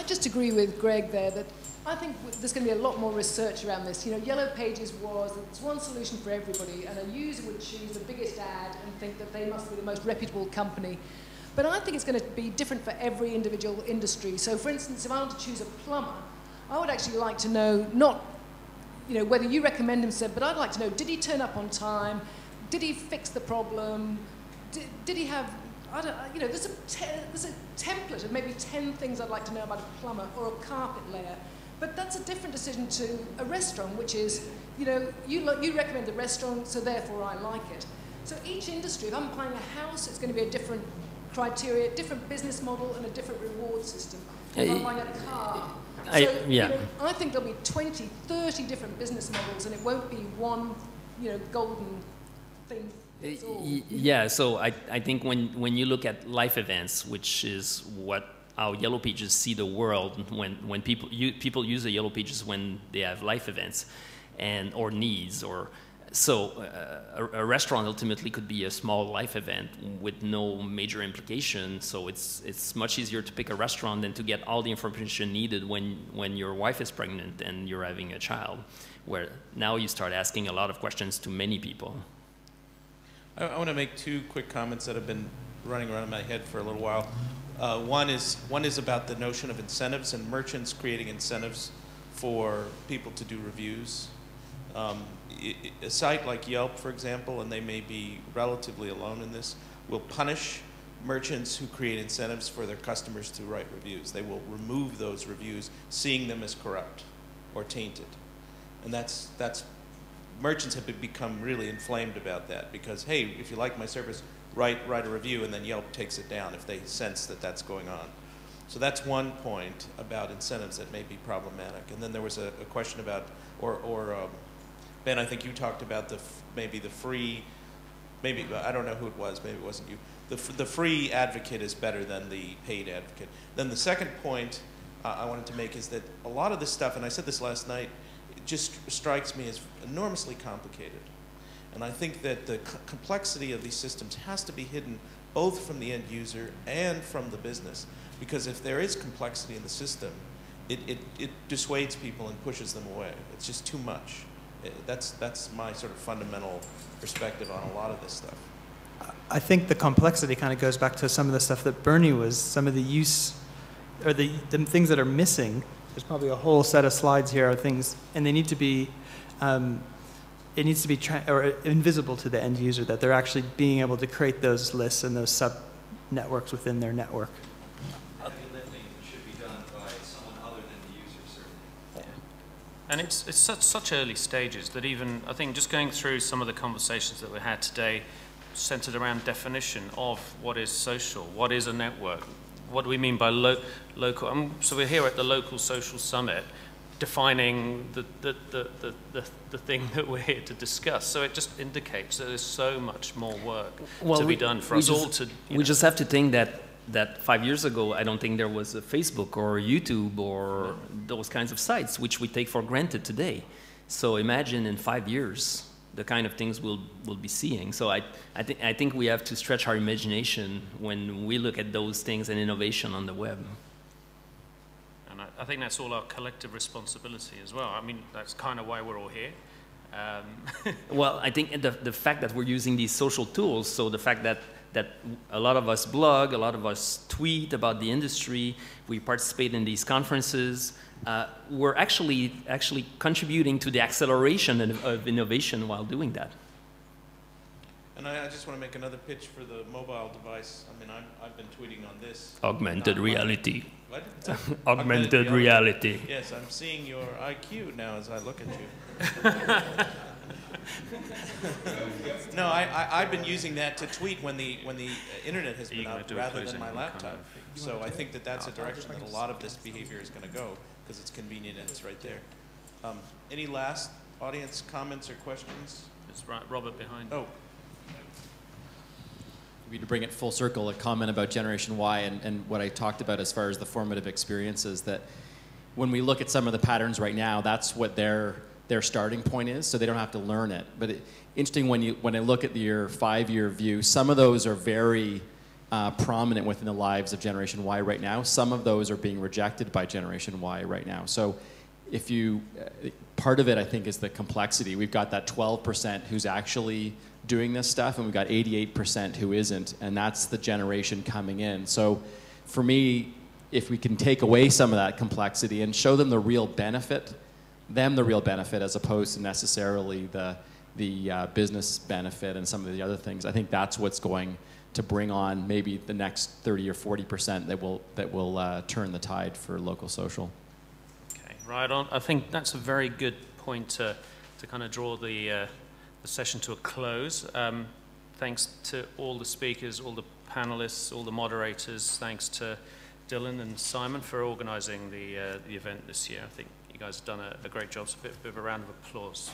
I just agree with Greg there that I think there's going to be a lot more research around this. You know, Yellow Pages it's one solution for everybody, and a user would choose the biggest ad and think that they must be the most reputable company. But I think it's going to be different for every individual industry. So, for instance, if I want to choose a plumber, I would actually like to know not, you know, whether you recommend him, but I'd like to know, did he turn up on time? Did he fix the problem? Did he have, I don't, you know, there's a template of maybe 10 things I'd like to know about a plumber or a carpet layer. But that's a different decision to a restaurant, which is, you know, you recommend the restaurant, so therefore I like it. So each industry, if I'm buying a house, it's going to be a different criteria, different business model, and a different reward system. If I'm buying a car, you know, I think there'll be 20, 30 different business models, and it won't be one, you know, golden thing. Yeah, so I think when you look at life events, which is how Yellow Pages see the world, when people use the Yellow Pages when they have life events or needs, or so a restaurant ultimately could be a small life event with no major implication. So it's much easier to pick a restaurant than to get all the information needed when your wife is pregnant and you're having a child, where now you start asking a lot of questions to many people. I want to make two quick comments that have been running around in my head for a little while. One is about the notion of incentives and merchants creating incentives for people to do reviews. A site like Yelp, for example, and they may be relatively alone in this, will punish merchants who create incentives for their customers to write reviews. They will remove those reviews, seeing them as corrupt or tainted. And merchants have become really inflamed about that because, hey, if you like my service, write a review, and then Yelp takes it down if they sense that that's going on. So that's one point about incentives that may be problematic. And then there was a question about, Ben, I think you talked about maybe the free, maybe, I don't know who it was, maybe it wasn't you. The free advocate is better than the paid advocate. Then the second point I wanted to make is that a lot of this stuff, and I said this last night, it just strikes me as enormously complicated. And I think that the complexity of these systems has to be hidden both from the end user and from the business. Because if there is complexity in the system, it dissuades people and pushes them away. It's just too much. That's my sort of fundamental perspective on a lot of this stuff. I think the complexity kind of goes back to some of the stuff that Bernie was, some of the use, or the things that are missing. There's probably a whole set of slides here of things, and they need to be, it needs to be invisible to the end user, that they're actually being able to create those lists and those sub-networks within their network. And it's such early stages that even, I think, just going through some of the conversations that we had today centered around definition of what is social, what is a network, what do we mean by local. So we're here at the Local Social Summit defining the thing that we're here to discuss. So it just indicates that there's so much more work to be done for us all to... We just have to think that 5 years ago, I don't think there was a Facebook or YouTube or those kinds of sites, which we take for granted today. So imagine in 5 years, the kind of things we'll be seeing. So I think we have to stretch our imagination when we look at those things and innovation on the web. And I think that's all our collective responsibility as well. I mean, that's kind of why we're all here. Well, I think the fact that we're using these social tools, so the fact that a lot of us blog, a lot of us tweet about the industry, we participate in these conferences, we're actually contributing to the acceleration of innovation while doing that. And I just want to make another pitch for the mobile device. I mean, I've been tweeting on this. Augmented reality. What? Augmented reality. Yes, I'm seeing your IQ now as I look at you. No, I've been using that to tweet when the internet has been up rather than my laptop. So I think that's a direction that a lot of this behavior is going to go because it's convenient and it's right there. Any last audience comments or questions? It's right, Robert behind. Oh. To bring it full circle, a comment about Generation Y and what I talked about as far as the formative experiences, that when we look at some of the patterns right now, that's what their starting point is, so they don't have to learn it. But interesting when I look at your 5-year view, some of those are very prominent within the lives of Generation Y right now. Some of those are being rejected by Generation Y right now. So if you, part of it I think is the complexity. We've got that 12% who's actually doing this stuff, and we've got 88% who isn't, and that's the generation coming in. So for me, if we can take away some of that complexity and show them the real benefit, as opposed to necessarily the business benefit and some of the other things, I think that's what's going to bring on maybe the next 30 or 40% that will turn the tide for local social. Okay, right on. I think that's a very good point to kind of draw the session to a close. Thanks to all the speakers, all the panelists, all the moderators. Thanks to Dylan and Simon for organising the event this year. I think you guys have done a great job. So a bit of a round of applause.